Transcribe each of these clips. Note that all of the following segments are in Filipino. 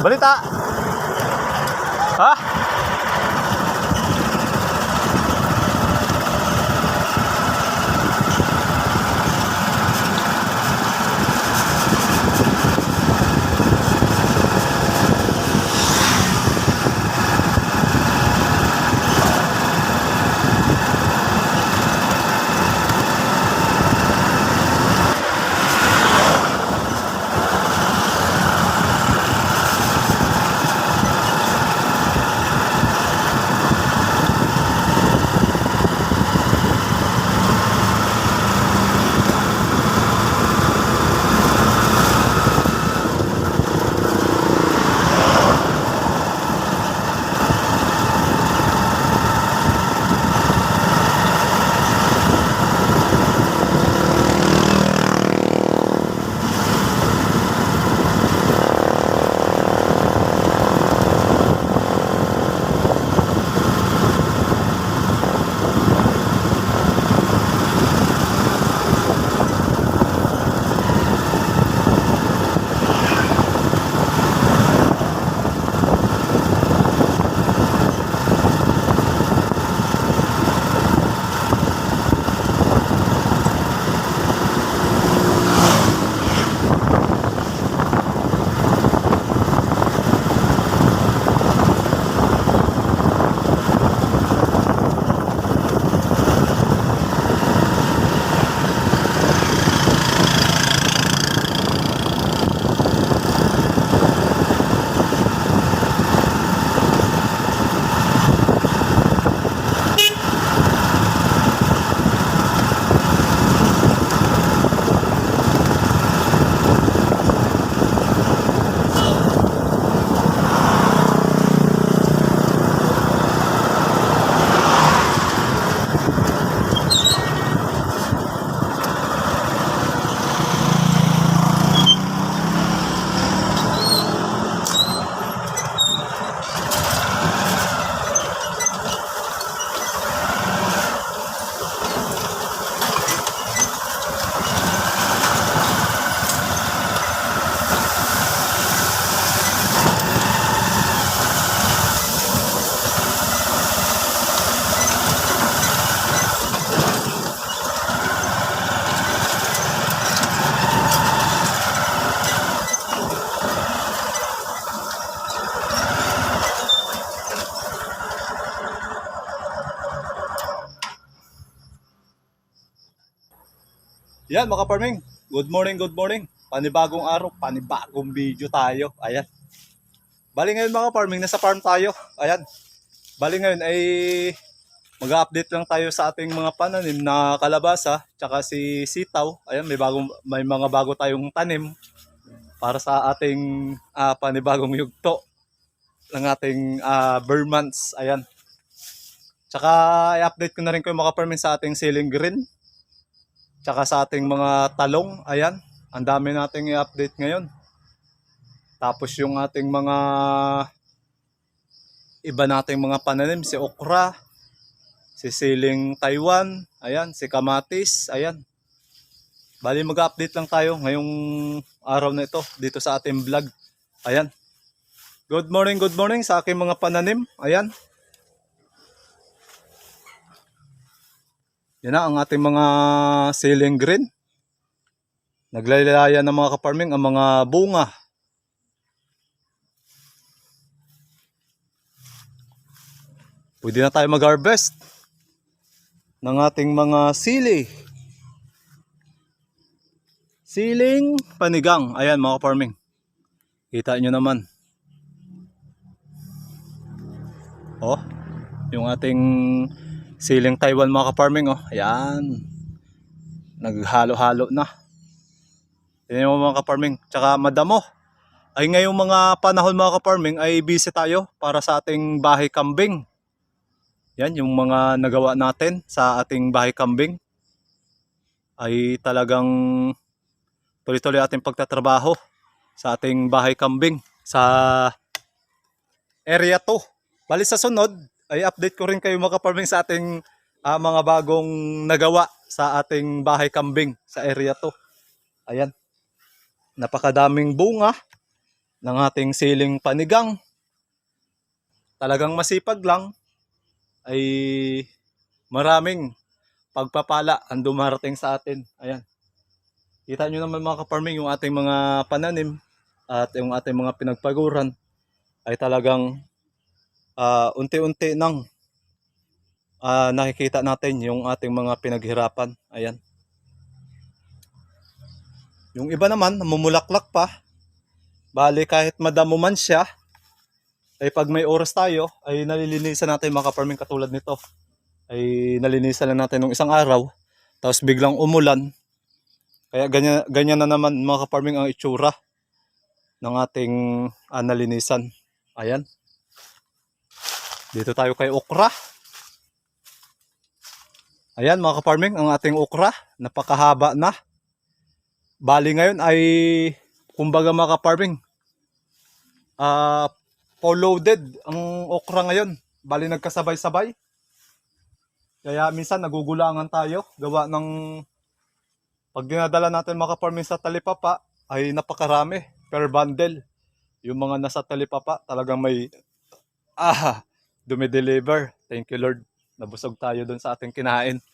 Balita. Ha? Yan mga farming, good morning, good morning. Panibagong araw, panibagong video tayo. Ayan. Bali ngayon mga farming, nasa farm tayo. Ayan. Bali ngayon ay mag-update lang tayo sa ating mga pananim na kalabasa, tsaka si sitaw. Ayan, may mga bago tayong tanim para sa ating panibagong yugto ng ating bare months. Ayan. Tsaka i-update ko na rin kayo mga farming sa ating ceiling green. Tsaka sa ating mga talong, ayan, ang dami nating i-update ngayon. Tapos yung ating mga iba nating mga pananim, si okra, si siling Taiwan, ayan, si kamatis, ayan. Bali mag-update lang tayo ngayong araw na ito dito sa ating vlog. Ayan. Good morning sa aking mga pananim, ayan. Yan na ang ating mga ceiling green. Naglalaya ng mga kaparming ang mga bunga. Pwede na tayo mag-harvest ng ating mga sili. Siling panigang. Ayan mga kaparming. Kita nyo naman. Oh, yung ating siling Taiwan mga kaparming. Oh, ayan. Naghalo-halo na. Yan yung mga kaparming. Tsaka madamo. Ay ngayong mga panahon mga kaparming ay busy tayo para sa ating bahay kambing. Yan yung mga nagawa natin sa ating bahay kambing. Ay talagang tuloy-tuloy ating pagtatrabaho sa ating bahay kambing sa area 2. Bali sa sunod ay update ko rin kayo mga kaparming sa ating mga bagong nagawa sa ating bahay kambing sa area 2. Ayan. Napakadaming bunga. ng ating siling panigang. Talagang masipag lang ay maraming pagpapala ang dumarating sa atin. Ayan. Kita nyo naman mga ka-farming yung ating mga pananim at yung ating mga pinagpaguran ay talagang unti-unti nang nakikita natin yung ating mga pinaghirapan. Ayan. Yung iba naman, namumulaklak pa. Bali kahit madamo man siya, ay pag may oras tayo, ay nalilinisan natin mga ka-farming katulad nito. Ay nalinisan lang natin ng isang araw, tapos biglang umulan. Kaya ganyan na naman mga ka-farming ang itsura ng ating nalinisan. Ayan. Dito tayo kay okra. Ayan mga ka-farming, ang ating okra, napakahaba na. Bali ngayon ay, kumbaga mga ka-farming, full loaded ang okra ngayon. Bali nagkasabay-sabay. Kaya minsan nagugulangan tayo gawa ng pag dinadala natin mga ka-farming sa talipapa ay napakarami per bundle. Yung mga nasa talipapa talagang may dumideliver. Thank you Lord. Nabusog tayo dun sa ating kinain.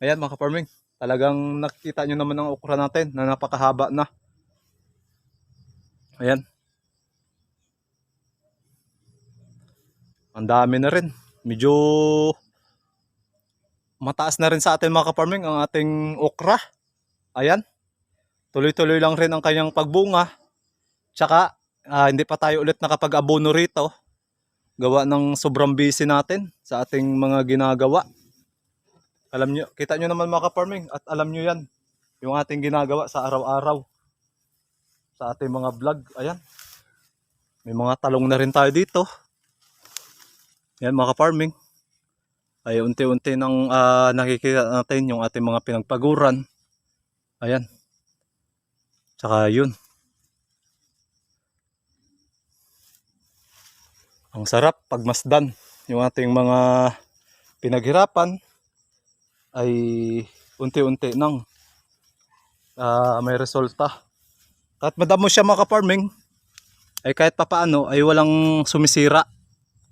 Ayan mga ka-farming, talagang nakikita nyo naman ang okra natin na napakahaba na. Ayan. Ang dami na rin. Medyo mataas na rin sa atin mga ka-farming ang ating okra. Ayan. Tuloy-tuloy lang rin ang kanyang pagbunga. Tsaka hindi pa tayo ulit nakapag-abono rito. Gawa ng sobrang busy natin sa ating mga ginagawa. Alam nyo, kita nyo naman mga ka-farming at alam nyo yan. Yung ating ginagawa sa araw-araw. Sa ating mga vlog. Ayan. May mga talong na rin tayo dito. Yan mga ka-farming. Ay unti-unti nang nakikita natin yung ating mga pinagpaguran. Ayan. Tsaka yun. Ang sarap pagmasdan yung ating mga pinaghirapan ay unti-unti nang may resulta. At madamo siya mga ka-farming ay kahit papaano ay walang sumisira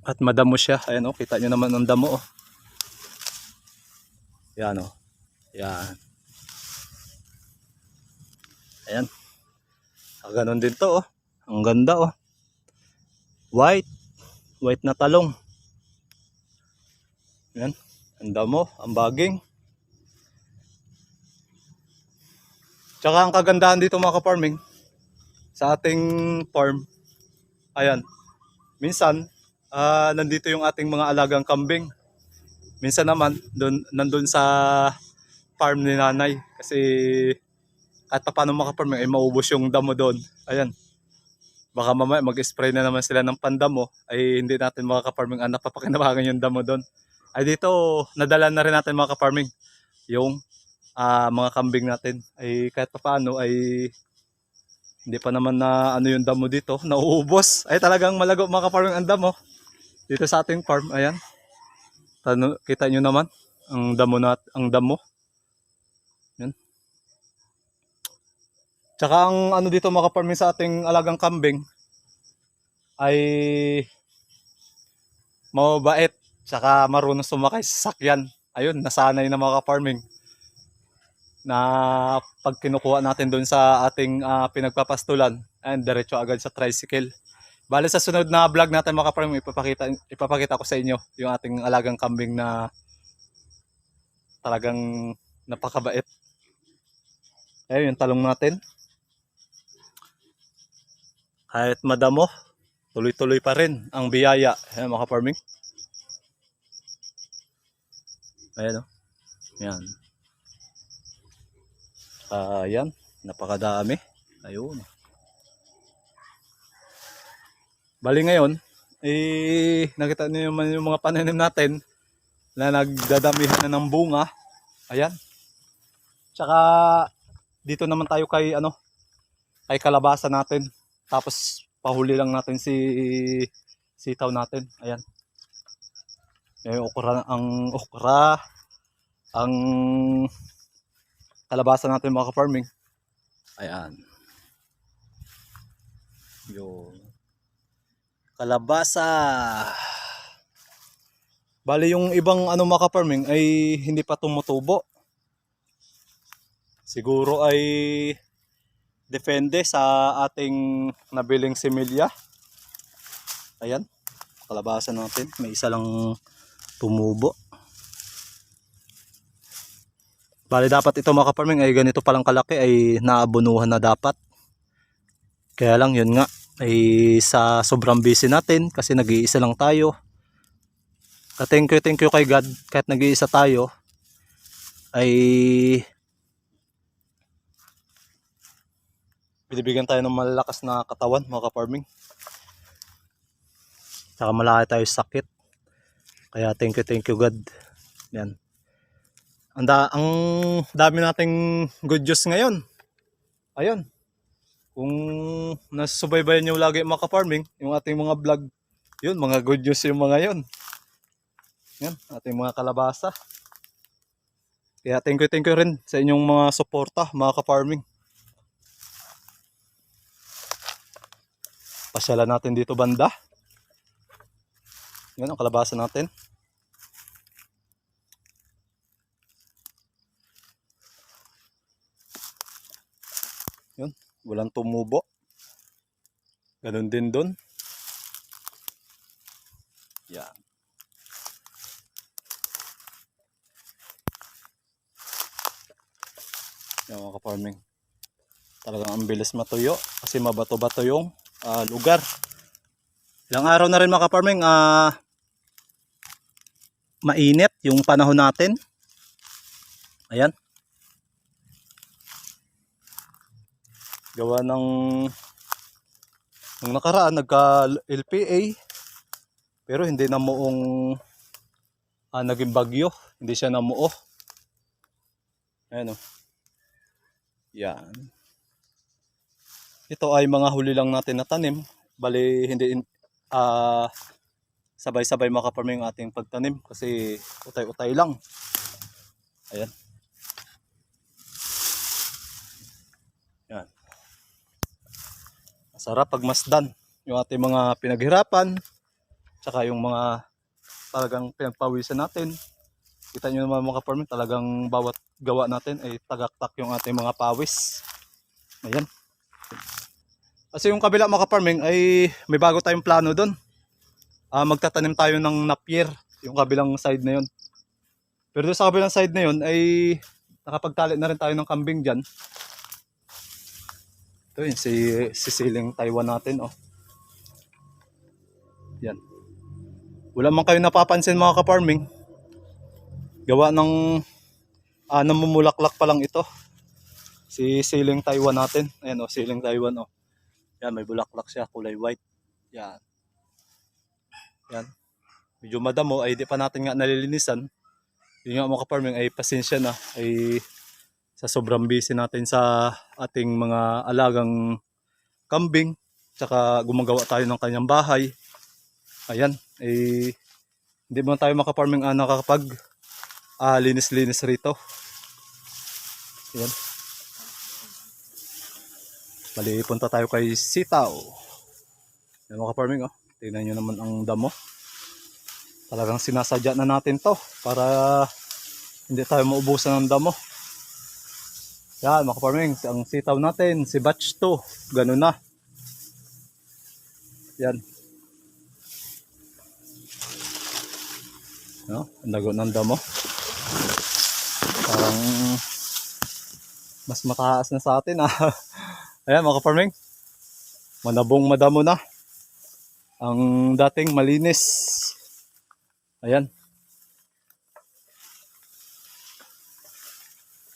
at madamo siya. Ayan o, kita nyo naman ang damo o. Yan o. Yan. Ayan. Ganon din to o. Ang ganda o. White na talong. Yan. Ang damo, ang baging. Tsaka ang kagandahan dito mga ka-farming sa ating farm. Ayan. Minsan nandito yung ating mga alagang kambing. Minsan naman nandun sa farm ni nanay kasi kahit pa paano mga ka-farming ay maubos yung damo doon. Ayan. Baka mamaya mag-spray na naman sila ng pandamo ay hindi natin mga ka-farming napapakinabangan yung damo doon. Ay dito nadala na rin natin mga ka-farming yung mga kambing natin ay kahit pa paano ay hindi pa naman na yung damo dito nauubos. Ay talagang malago mga ka-farming ang damo dito sa ating farm. Ayan. Kita nyo naman ang damo. Yan. Tsaka ang dito mga ka-farming sa ating alagang kambing ay mabait. Tsaka marunong sumakay sa sasakyan. Ayun, nasanay na mga ka-farming na pag kinukuha natin doon sa ating pinagpapastulan and diretso agad sa tricycle. Bale sa sunod na vlog natin mga ka-farming ipapakita ko sa inyo yung ating alagang kambing na talagang napakabait. Ayun yung talong natin. Kahit madamo, tuloy-tuloy pa rin ang biyaya. Ayan mga ka-farming. Ayan o. Yan. Yan. Napakadami. Ayun. Bali ngayon, nakita niyo naman yung mga pananim natin na nagdadamihan na ng bunga. Ayan. Tsaka dito naman tayo kay kay kalabasa natin. Tapos pahuli lang natin si sitaw natin. Ayan. Yung okra, ang kalabasa natin mga ka-farming. Ayan. Yun. Kalabasa. Bali yung ibang ano mga ka-farming ay hindi pa tumutubo. Siguro ay depende sa ating nabiling similya. Ayan, kalabasa natin. May isa lang tumubo. Bali dapat ito mga ka-farming ay ganito palang kalaki ay naabunuhan na dapat. Kaya lang yun nga ay sa sobrang busy natin kasi nag-iisa lang tayo. Thank you kay God kahit nag-iisa tayo ay binibigyan tayo ng malalakas na katawan mga ka-farming. Saka malaki tayo sa sakit. Kaya thank you God. Yan. Ang dami nating good news ngayon. Ayun. Kung nasubaybayan nyo lagi mga ka-farming, yung ating mga vlog, yun, mga good news yung mga yun. Yan, ating mga kalabasa. Kaya thank you rin sa inyong mga suporta mga ka-farming. Pasyalan natin dito banda. Yan ang kalabasa natin. Yun, walang tumubo. Ganun din dun. Yan. Yan mga ka-farming. Talagang ang bilis matuyo kasi mabato-bato yung lugar. Ilang araw na rin mga ka-farming mainit yung panahon natin. Ayan. Gawa ng nakaraan nagka LPA pero hindi na muong naging bagyo, hindi siya namuo. Ayan o. Yan. Ito ay mga huli lang natin na tanim. Bali hindi sabay-sabay mga ka-farming ang ating pagtanim kasi utay-utay lang. Ayan. Yan. Masarap pag masdan yung ating mga pinaghirapan tsaka yung mga talagang pinagpawisan natin. Kita nyo naman mga ka-farming, talagang bawat gawa natin ay tagaktak yung ating mga pawis. Ayan. Kasi yung kabila mga ka-farming ay may bago tayong plano doon. Magtatanim tayo ng napier, yung kabilang side na yun. Pero doon sa kabilang side na yun ay nakapagtali na rin tayo ng kambing dyan. Ito yun, si siling Taiwan natin. Oh. Yan. Wala man kayo napapansin mga ka-farming. Gawa ng namumulaklak pa lang ito. Si siling Taiwan natin. Ayan o, siling Taiwan o. Yan, may bulaklak siya, kulay white. Yan. Yan. Medyo madamo ay di pa natin nga nalilinisan. Yung nga mga ka-farming ay pasensya na. Ay sa sobrang busy natin sa ating mga alagang kambing. Tsaka gumagawa tayo ng kanyang bahay. Ayan. Hindi mo tayo maka-farming nakakapag linis-linis rito. Ayan. Bali, punta tayo kay Sitaw. Ayan mga ka-farming oh. Tingnan nyo naman ang damo. Talagang sinasadya na natin to para hindi tayo maubusan ng damo. Yan mga ka-farming, ang sitaw natin, si batch 2, ganun na. Yan. No? Ang lago ng damo. Parang mas mataas na sa atin. Ayan mga ka-farming, manabong madamo na. Ang dating malinis. Ayan.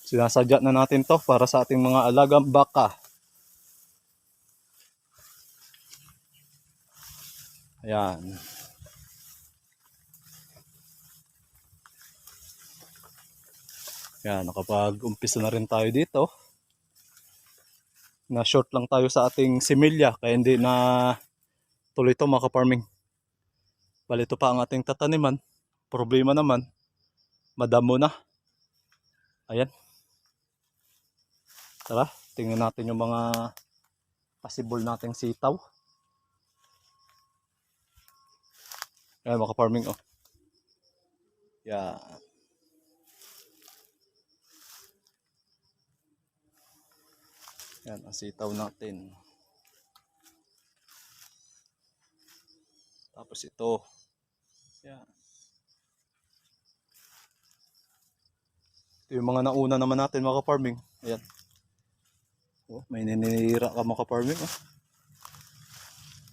Sinasadya na natin to para sa ating mga alagang baka. Ayan. Ayan, nakapag-umpisa na rin tayo dito. Na short lang tayo sa ating similya kaya hindi na tuloy ito mga ka-farming. Bali ito pa ang ating tataniman. Problema naman, madamo na. Ayan. Tara, tingnan natin yung mga possible nating sitaw. Ayan mga farming oh. Yan. Yan ang sitaw natin. Tapos ito. Yan. Ito yung mga nauna naman natin mga farming. Ayan. Oh, may ninira ka mga farming oh.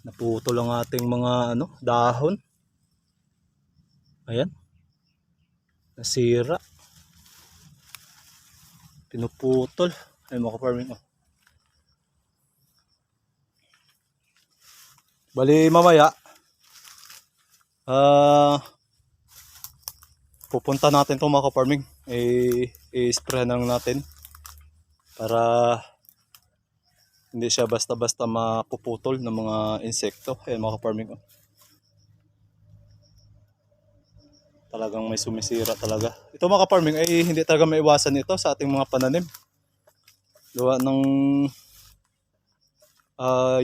Naputo lang ating mga dahon. Ayan. Nasira. Pinuputol. Ayan mga farming oh. Bali mamaya pupunta natin itong mga farming. I-spray na lang natin para hindi siya basta-basta mapuputol ng mga insekto. Ayan mga farming oh. Talagang may sumisira talaga. Ito mga farming ay hindi talaga maiwasan ito sa ating mga pananim. Gawa ng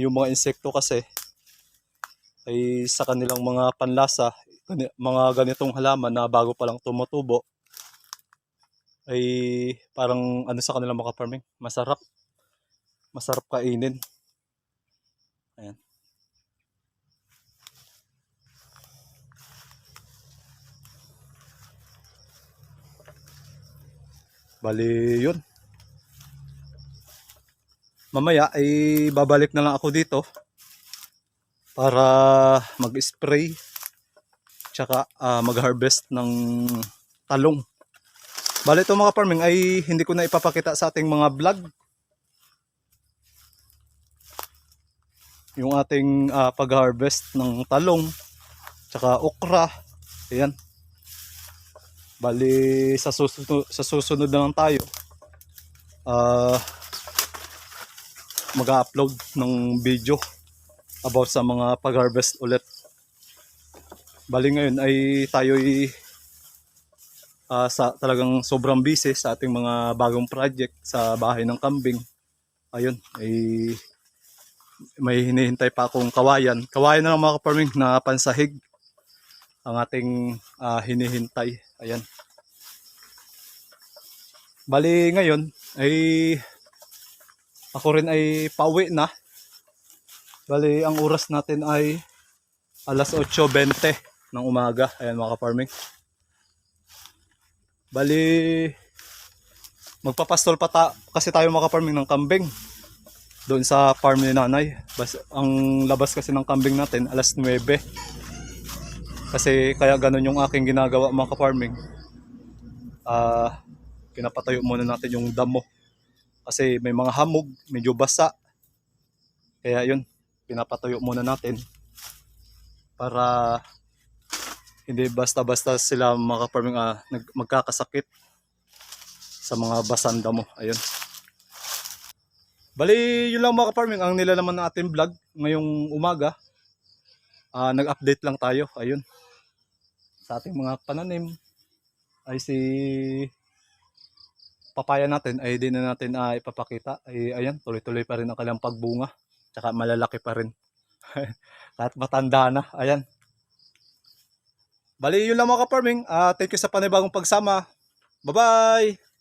yung mga insekto kasi ay sa kanilang mga panlasa, mga ganitong halaman na bago pa lang tumutubo ay parang sa kanilang mga farming, masarap kainin. Ayan. Bali yun. Mamaya ay babalik na lang ako dito para mag-spray tsaka mag-harvest ng talong. Bali ito mga farming ay hindi ko na ipapakita sa ating mga vlog yung ating pag-harvest ng talong tsaka okra. Ayan. Bali sa susunod na lang tayo mag-upload ng video about sa mga pag-harvest ulit. Bali ngayon ay tayo'y talagang sobrang busy sa ating mga bagong project sa bahay ng kambing. Ayun, ay may hinihintay pa akong kawayan. Kawayan na lang mga farming na pansahig ang ating hinihintay. Ayan. Bali ngayon ay ako rin ay pauwi na. Bali ang oras natin ay alas 8:20 ng umaga. Ayan mga farming. Bali magpapastol pa kasi tayo mga farming ng kambing doon sa farm ni nanay. Ang labas kasi ng kambing natin alas 9. Kasi kaya ganun yung aking ginagawa mga farming. Pinapatayo muna natin yung damo. Kasi may mga hamog, medyo basa. Kaya yun, pinapatayo muna natin para hindi basta-basta sila mga farming magkakasakit sa mga basang damo. Ayun. Bali, yun lang mga farming ang nilalaman ng ating vlog ngayong umaga. Nag-update lang tayo. Ayun. Sa ating mga pananim ay si papaya natin ay di na natin ipapakita. Ay ayan, tuloy-tuloy pa rin ang kanilang pagbunga. Tsaka malalaki pa rin. Kahit matanda na. Ayan. Bali, yun lang mga farming. Thank you sa panibagong pagsama. Bye-bye!